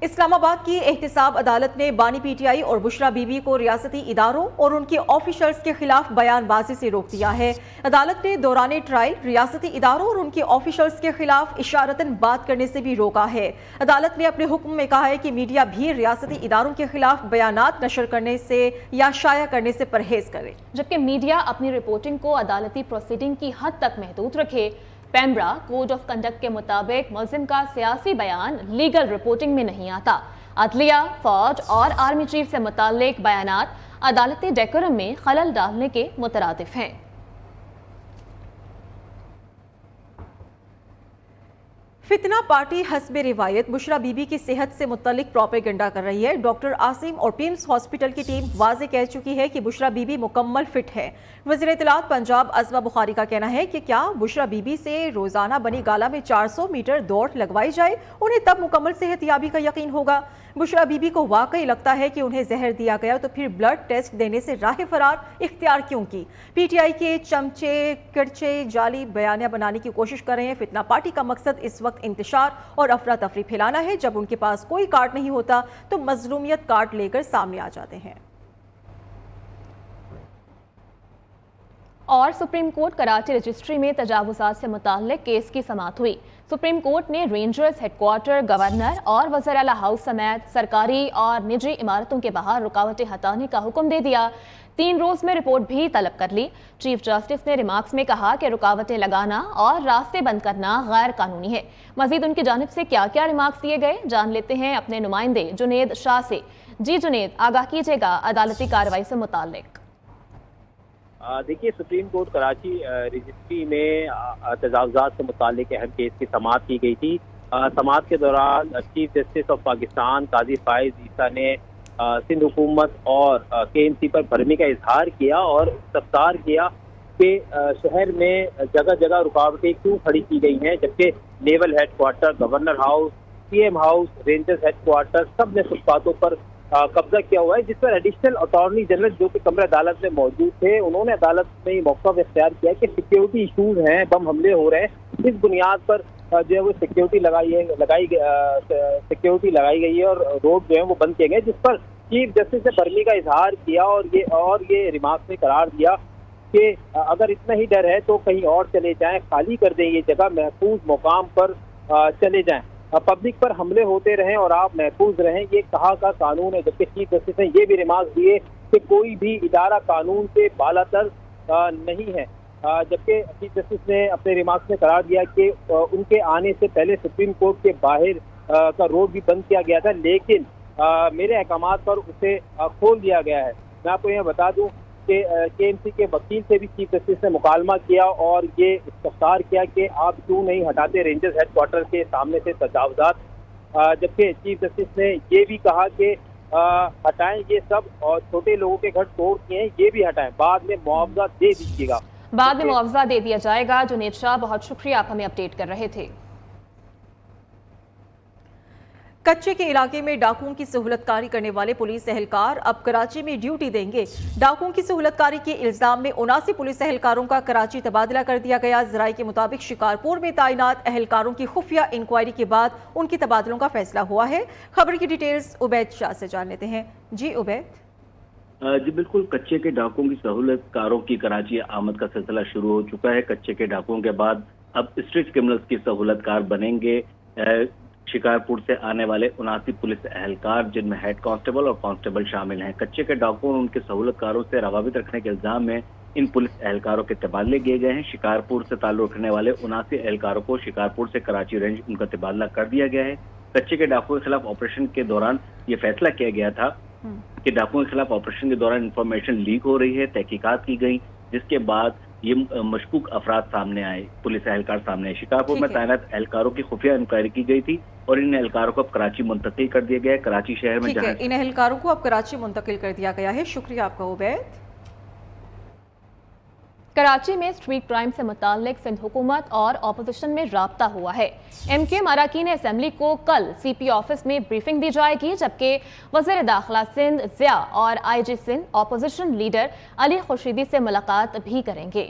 اسلام آباد کی احتساب عدالت نے بانی پی ٹی آئی اور بشرا بی بی کو ریاستی اداروں اور ان کے آفیشلز کے خلاف بیان بازی سے روک دیا ہے۔ عدالت نے دوران ٹرائل ریاستی اداروں اور ان کے آفیشلز کے خلاف اشارتاً بات کرنے سے بھی روکا ہے۔ عدالت نے اپنے حکم میں کہا ہے کہ میڈیا بھی ریاستی اداروں کے خلاف بیانات نشر کرنے سے یا شائع کرنے سے پرہیز کرے، جبکہ میڈیا اپنی رپورٹنگ کو عدالتی پروسیڈنگ کی حد تک محدود رکھے۔ پیمبرا کوڈ آف کنڈکٹ کے مطابق ملزم کا سیاسی بیان لیگل رپورٹنگ میں نہیں آتا۔ عدلیہ، فوج اور آرمی چیف سے متعلق بیانات عدالتی ڈیکورم میں خلل ڈالنے کے مترادف ہیں۔ فتنہ پارٹی حسب روایت بشرا بی بی کی صحت سے متعلق پروپیگنڈا کر رہی ہے۔ ڈاکٹر عاصم اور پیمز ہاسپٹل کی ٹیم واضح کہہ چکی ہے کہ بشرا بی بی مکمل فٹ ہے۔ وزیر اطلاعات پنجاب عزمہ بخاری کا کہنا ہے کہ کیا بشرا بی بی سے روزانہ بنی گالہ میں 400 میٹر دوڑ لگوائی جائے انہیں تب مکمل صحت یابی کا یقین ہوگا۔ بشرا بی بی کو واقعی لگتا ہے کہ انہیں زہر دیا گیا تو پھر بلڈ ٹیسٹ دینے سے راہ فرار اختیار کیوں کی؟ پی ٹی آئی کے چمچے کرچے جعلی بیانیہ بنانے کی کوشش کر رہے ہیں۔ فتنہ پارٹی کا مقصد اس وقت انتشار اور افراتفری پھیلانا ہے جب ان کے پاس کوئی کارڈ نہیں ہوتا تو مظلومیت کارڈ لے کر سامنے آ جاتے ہیں۔ اور سپریم کورٹ کراچی رجسٹری میں تجاوزات سے متعلق کیس کی سماعت ہوئی۔ سپریم کورٹ نے رینجرز ہیڈ کوارٹر، گورنر اور وزیر اعلیٰ ہاؤس سمیت سرکاری اور نجی عمارتوں کے باہر رکاوٹیں ہٹانے کا حکم دے دیا۔ 3 روز میں رپورٹ بھی طلب کر لی۔ چیف جسٹس نے ریمارکس میں کہا کہ رکاوٹیں لگانا اور راستے بند کرنا غیر قانونی ہے۔ مزید ان کی جانب سے کیا کیا ریمارکس دیے گئے، جان لیتے ہیں اپنے نمائندے جنید شاہ سے۔ جی جنید، آگاہ کیجیے گا عدالتی کارروائی سے متعلق۔ دیکھیے، سپریم کورٹ کراچی رجسٹری میں تجاوزات سے متعلق اہم کیس کی سماعت کی گئی تھی۔ سماعت کے دوران چیف جسٹس آف پاکستان قاضی فائز عیسیٰ نے سندھ حکومت اور کے ایم سی پر بھرمی کا اظہار کیا اور استفسار کیا کہ شہر میں جگہ جگہ رکاوٹیں کیوں کھڑی کی گئی ہیں، جبکہ naval head quarter, governor house, P M house, rangers head quarter سب نے فٹپاتھوں پر قبضہ کیا ہوا ہے، جس پر ایڈیشنل اٹارنی جنرل جو کہ کمرہ عدالت میں موجود تھے، انہوں نے عدالت میں یہ موقف اختیار کیا کہ سیکیورٹی ایشوز ہیں، بم حملے ہو رہے ہیں، اس بنیاد پر جو ہے وہ سیکیورٹی لگائی گئی ہے اور روڈ جو ہے وہ بند کیے گئے، جس پر چیف جسٹس نے برمی کا اظہار کیا اور یہ ریمارکس میں قرار دیا کہ اگر اتنا ہی ڈر ہے تو کہیں اور چلے جائیں، خالی کر دیں یہ جگہ، محفوظ مقام پر چلے جائیں، پبلک پر حملے ہوتے رہیں اور آپ محفوظ رہیں، یہ کہا کا قانون ہے۔ جبکہ چیف جسٹس نے یہ بھی ریمارکس دیے کہ کوئی بھی ادارہ قانون سے بالاتر نہیں ہے، جبکہ چیف جسٹس نے اپنے ریمارکس میں قرار دیا کہ ان کے آنے سے پہلے سپریم کورٹ کے باہر کا روڈ بھی بند کیا گیا تھا، لیکن میرے احکامات پر اسے کھول دیا گیا ہے۔ میں آپ کو یہ بتا دوں کہ کے ایم سی کے وکیل سے بھی چیف جسٹس نے مکالمہ کیا اور یہ استفسار کیا کہ آپ کیوں نہیں ہٹاتے رینجرز ہیڈ کوارٹر کے سامنے سے تجاوزات، جبکہ چیف جسٹس نے یہ بھی کہا کہ ہٹائیں یہ سب، اور چھوٹے لوگوں کے گھر توڑ کیے ہیں یہ بھی ہٹائیں، بعد میں معاوضہ دے دیجیے گا۔ بعد میں معاوضہ دے دیا جائے گا۔ جنید شاہ، بہت شکریہ، آپ ہمیں اپڈیٹ کر رہے تھے۔ کچے کے علاقے میں ڈاکوؤں کی سہولت کاری کرنے والے پولیس اہلکار اب کراچی میں ڈیوٹی دیں گے۔ ڈاکوؤں کی سہولت کاری کے الزام میں 79 پولیس اہلکاروں کا کراچی تبادلہ کر دیا گیا۔ ذرائع کے مطابق شکارپور میں تعینات اہلکاروں کی خفیہ انکوائری کے بعد ان کے تبادلوں کا فیصلہ ہوا ہے۔ خبر کی ڈیٹیلز عبید شاہ سے جان لیتے ہیں۔ جی عبید۔ جی بالکل، کچے کے ڈاکوؤں کی سہولت کاروں کی کراچی آمد کا سلسلہ شروع ہو چکا ہے۔ کچے کے ڈاکوؤں کے بعد اب اسٹریٹ کرمنلز کی سہولت کار بنیں گے۔ شکارپور سے آنے والے 79 پولیس اہلکار، جن میں ہیڈ کانسٹیبل اور کانسٹیبل شامل ہیں۔ کچے کے ڈاکوؤں اور ان کے سہولت کاروں سے روابط رکھنے کے الزام میں ان پولیس اہلکاروں کے تبادلے کیے گئے ہیں۔ شکارپور سے تعلق رکھنے والے 79 اہلکاروں کو شکارپور سے کراچی رینج ان کا تبادلہ کر دیا گیا ہے۔ کچے کے ڈاکوؤں کے خلاف آپریشن کے دوران یہ فیصلہ کیا گیا تھا کہ ڈاکوؤں کے خلاف آپریشن کے دوران انفارمیشن لیک ہو رہی ہے، تحقیقات کی گئی، جس کے بعد یہ مشکوک افراد سامنے آئے، پولیس اہلکار سامنے آئے۔ شکارپور میں تعینات اہلکاروں کی خفیہ انکوائری کی گئی تھی اور ان اہلکاروں کو اب کراچی منتقل کر دیا گیا ہے۔ کراچی شہر میں جہاں ان اہلکاروں کو اب کراچی منتقل کر دیا گیا ہے۔ شکریہ آپ کا عبید۔ کراچی میں اسٹریٹ کرائم سے متعلق سندھ حکومت اور اپوزیشن میں رابطہ ہوا ہے۔ ایم کیو ایم اراکین اسمبلی کو کل سی پی آفس میں بریفنگ دی جائے گی، جبکہ وزیر داخلہ سندھ ضیاء اور آئی جی سندھ اپوزیشن لیڈر علی خورشیدی سے ملاقات بھی کریں گے۔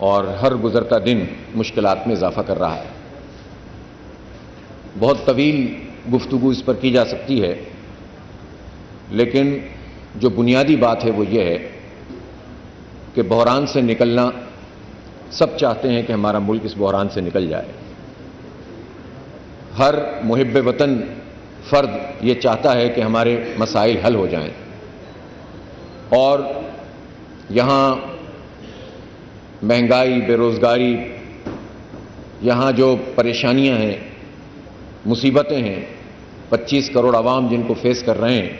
اور ہر گزرتا دن مشکلات میں اضافہ کر رہا ہے. بہت طویل گفتگو اس پر کی جا سکتی ہے، لیکن جو بنیادی بات ہے وہ یہ ہے کہ بحران سے نکلنا سب چاہتے ہیں کہ ہمارا ملک اس بحران سے نکل جائے. ہر محب وطن فرد یہ چاہتا ہے کہ ہمارے مسائل حل ہو جائیں، اور یہاں مہنگائی، بے روزگاری، یہاں جو پریشانیاں ہیں، مصیبتیں ہیں، 25 کروڑ عوام جن کو فیس کر رہے ہیں،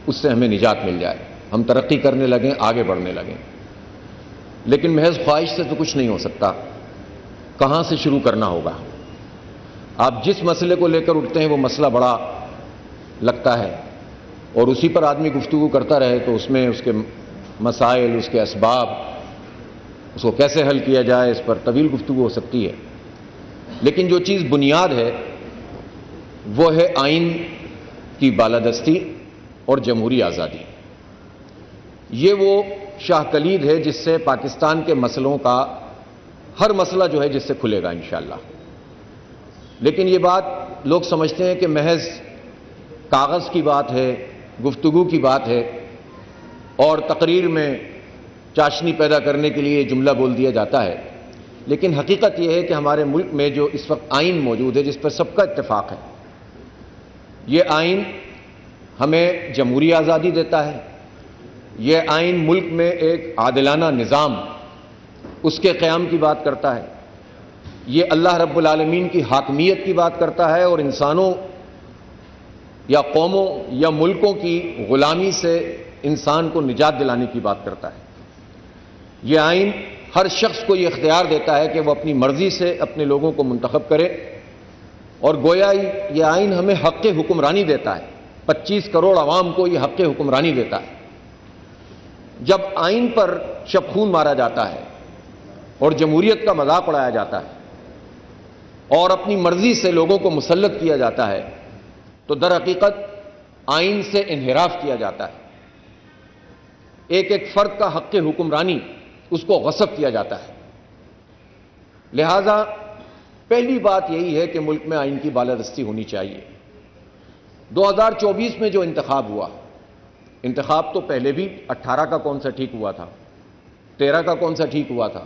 اس سے ہمیں نجات مل جائے، ہم ترقی کرنے لگیں، آگے بڑھنے لگیں. لیکن محض خواہش سے تو کچھ نہیں ہو سکتا. کہاں سے شروع کرنا ہوگا؟ آپ جس مسئلے کو لے کر اٹھتے ہیں وہ مسئلہ بڑا لگتا ہے، اور اسی پر آدمی گفتگو کرتا رہے تو اس میں اس کے مسائل، اس کے اسباب، اس کو کیسے حل کیا جائے، اس پر طویل گفتگو ہو سکتی ہے. لیکن جو چیز بنیاد ہے وہ ہے آئین کی بالادستی اور جمہوری آزادی. یہ وہ شاہ کلید ہے جس سے پاکستان کے مسئلوں کا ہر مسئلہ جو ہے جس سے کھلے گا انشاءاللہ. لیکن یہ بات لوگ سمجھتے ہیں کہ محض کاغذ کی بات ہے، گفتگو کی بات ہے، اور تقریر میں چاشنی پیدا کرنے کے لیے جملہ بول دیا جاتا ہے. لیکن حقیقت یہ ہے کہ ہمارے ملک میں جو اس وقت آئین موجود ہے جس پر سب کا اتفاق ہے، یہ آئین ہمیں جمہوری آزادی دیتا ہے. یہ آئین ملک میں ایک عادلانہ نظام، اس کے قیام کی بات کرتا ہے. یہ اللہ رب العالمین کی حاکمیت کی بات کرتا ہے، اور انسانوں یا قوموں یا ملکوں کی غلامی سے انسان کو نجات دلانے کی بات کرتا ہے. یہ آئین ہر شخص کو یہ اختیار دیتا ہے کہ وہ اپنی مرضی سے اپنے لوگوں کو منتخب کرے، اور گویا یہ آئین ہمیں حق حکمرانی دیتا ہے. 25 کروڑ عوام کو یہ حق حکمرانی دیتا ہے. جب آئین پر شبخون مارا جاتا ہے اور جمہوریت کا مذاق اڑایا جاتا ہے اور اپنی مرضی سے لوگوں کو مسلط کیا جاتا ہے، تو در حقیقت آئین سے انحراف کیا جاتا ہے. ایک ایک فرد کا حق حکمرانی اس کو غصب کیا جاتا ہے. لہذا پہلی بات یہی ہے کہ ملک میں آئین کی بالادستی ہونی چاہیے. 2024 میں جو انتخاب ہوا، انتخاب تو پہلے بھی 18 کا کون سا ٹھیک ہوا تھا، 13 کا کون سا ٹھیک ہوا تھا،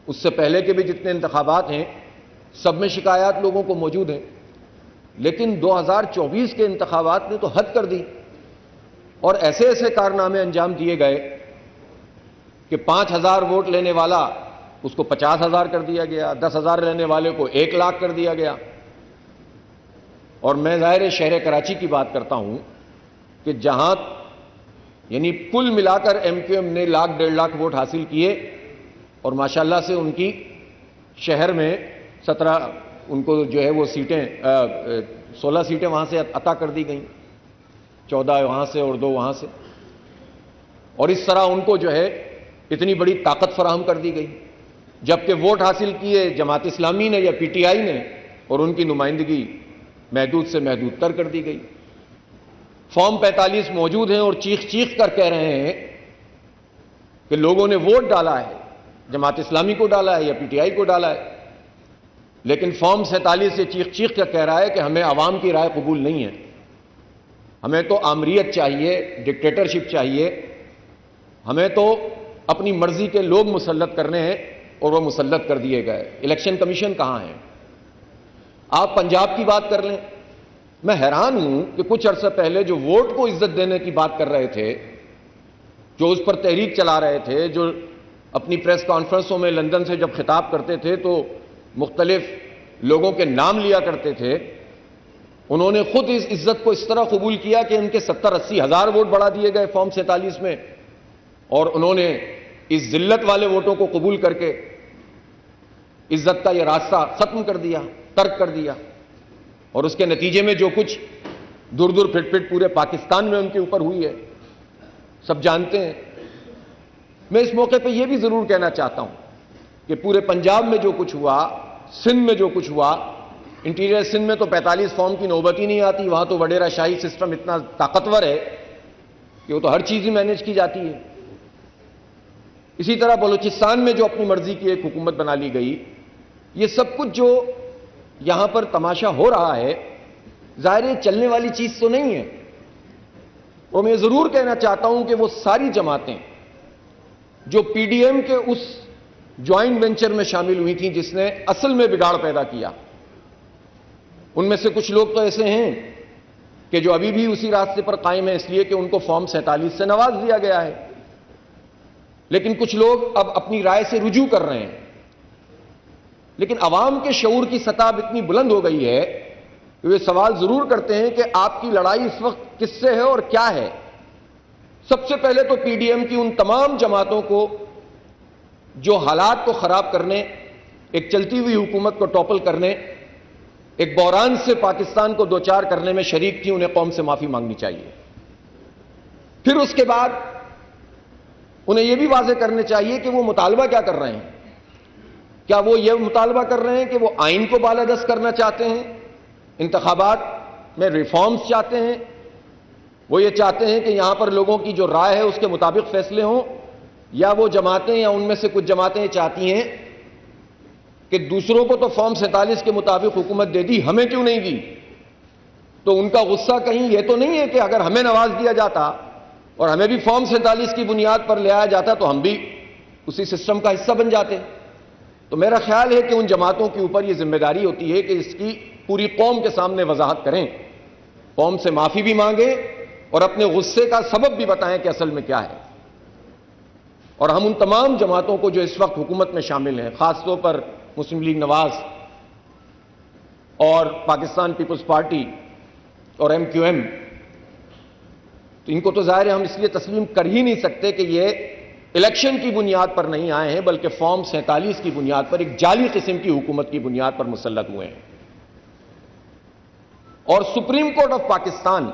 اس سے پہلے کے بھی جتنے انتخابات ہیں سب میں شکایات لوگوں کو موجود ہیں. لیکن 2024 کے انتخابات نے تو حد کر دی، اور ایسے ایسے کارنامے انجام دیے گئے کہ 5,000 ووٹ لینے والا اس کو 50,000 کر دیا گیا، 10,000 لینے والے کو 1 لاکھ کر دیا گیا. اور میں ظاہر شہر کراچی کی بات کرتا ہوں کہ جہاں یعنی کل ملا کر ایم کیو ایم نے 1,00,000 1.5 لاکھ ووٹ حاصل کیے، اور ماشاءاللہ سے ان کی شہر میں 17 ان کو جو ہے وہ سیٹیں 16 سیٹیں وہاں سے عطا کر دی گئیں، 14 وہاں سے اور 2 وہاں سے. اور اس طرح ان کو جو ہے اتنی بڑی طاقت فراہم کر دی گئی. جبکہ ووٹ حاصل کیے جماعت اسلامی نے یا پی ٹی آئی نے، اور ان کی نمائندگی محدود سے محدود تر کر دی گئی. فارم 45 موجود ہیں اور چیخ چیخ کر کہہ رہے ہیں کہ لوگوں نے ووٹ ڈالا ہے، جماعت اسلامی کو ڈالا ہے یا پی ٹی آئی کو ڈالا ہے. لیکن فارم 47 سے چیخ چیخ کر کہہ رہا ہے کہ ہمیں عوام کی رائے قبول نہیں ہے، ہمیں تو آمریت چاہیے، ڈکٹیٹرشپ چاہیے، ہمیں تو اپنی مرضی کے لوگ مسلط کرنے ہیں، اور وہ مسلط کر دیے گئے. الیکشن کمیشن کہاں ہے؟ آپ پنجاب کی بات کر لیں. میں حیران ہوں کہ کچھ عرصہ پہلے جو ووٹ کو عزت دینے کی بات کر رہے تھے، جو اس پر تحریک چلا رہے تھے، جو اپنی پریس کانفرنسوں میں لندن سے جب خطاب کرتے تھے تو مختلف لوگوں کے نام لیا کرتے تھے، انہوں نے خود اس عزت کو اس طرح قبول کیا کہ ان کے 70-80 ہزار ووٹ بڑھا دیے گئے فارم 47 میں، اور انہوں نے اس ذلت والے ووٹوں کو قبول کر کے عزت کا یہ راستہ ختم کر دیا، ترک کر دیا. اور اس کے نتیجے میں جو کچھ دور دور پھٹ پھٹ پورے پاکستان میں ان کے اوپر ہوئی ہے سب جانتے ہیں. میں اس موقع پہ یہ بھی ضرور کہنا چاہتا ہوں کہ پورے پنجاب میں جو کچھ ہوا، سندھ میں جو کچھ ہوا، انٹیریئر سندھ میں تو 45 فارم کی نوبت ہی نہیں آتی، وہاں تو وڈیرا شاہی سسٹم اتنا طاقتور ہے کہ وہ تو ہر چیز ہی مینیج کی جاتی ہے. اسی طرح بلوچستان میں جو اپنی مرضی کی ایک حکومت بنا لی گئی، یہ سب کچھ جو یہاں پر تماشا ہو رہا ہے، ظاہر ہے چلنے والی چیز تو نہیں ہے۔ اور میں ضرور کہنا چاہتا ہوں کہ وہ ساری جماعتیں جو پی ڈی ایم کے اس جوائنٹ وینچر میں شامل ہوئی تھیں جس نے اصل میں بگاڑ پیدا کیا، ان میں سے کچھ لوگ تو ایسے ہیں کہ جو ابھی بھی اسی راستے پر قائم ہیں اس لیے کہ ان کو فارم 47 سے نواز دیا گیا ہے، لیکن کچھ لوگ اب اپنی رائے سے رجوع کر رہے ہیں۔ لیکن عوام کے شعور کی سطح اب اتنی بلند ہو گئی ہے کہ وہ سوال ضرور کرتے ہیں کہ آپ کی لڑائی اس وقت کس سے ہے اور کیا ہے۔ سب سے پہلے تو پی ڈی ایم کی ان تمام جماعتوں کو جو حالات کو خراب کرنے، ایک چلتی ہوئی حکومت کو ٹاپل کرنے، ایک بحران سے پاکستان کو دوچار کرنے میں شریک تھی، انہیں قوم سے معافی مانگنی چاہیے۔ پھر اس کے بعد انہیں یہ بھی واضح کرنے چاہیے کہ وہ مطالبہ کیا کر رہے ہیں۔ کیا وہ یہ مطالبہ کر رہے ہیں کہ وہ آئین کو بالادست کرنا چاہتے ہیں، انتخابات میں ریفارمز چاہتے ہیں، وہ یہ چاہتے ہیں کہ یہاں پر لوگوں کی جو رائے ہے اس کے مطابق فیصلے ہوں، یا وہ جماعتیں یا ان میں سے کچھ جماعتیں چاہتی ہیں کہ دوسروں کو تو فارم 47 کے مطابق حکومت دے دی، ہمیں کیوں نہیں دی؟ تو ان کا غصہ کہیں یہ تو نہیں ہے کہ اگر ہمیں نواز دیا جاتا اور ہمیں بھی فارم 47 کی بنیاد پر لے آیا جاتا تو ہم بھی اسی سسٹم کا حصہ بن جاتے۔ تو میرا خیال ہے کہ ان جماعتوں کے اوپر یہ ذمہ داری ہوتی ہے کہ اس کی پوری قوم کے سامنے وضاحت کریں، قوم سے معافی بھی مانگیں اور اپنے غصے کا سبب بھی بتائیں کہ اصل میں کیا ہے۔ اور ہم ان تمام جماعتوں کو جو اس وقت حکومت میں شامل ہیں، خاص طور پر مسلم لیگ نواز اور پاکستان پیپلز پارٹی اور ایم کیو ایم، تو ان کو تو ظاہر ہے ہم اس لیے تسلیم کر ہی نہیں سکتے کہ یہ الیکشن کی بنیاد پر نہیں آئے ہیں، بلکہ فارم 47 کی بنیاد پر ایک جعلی قسم کی حکومت کی بنیاد پر مسلط ہوئے ہیں۔ اور سپریم کورٹ آف پاکستان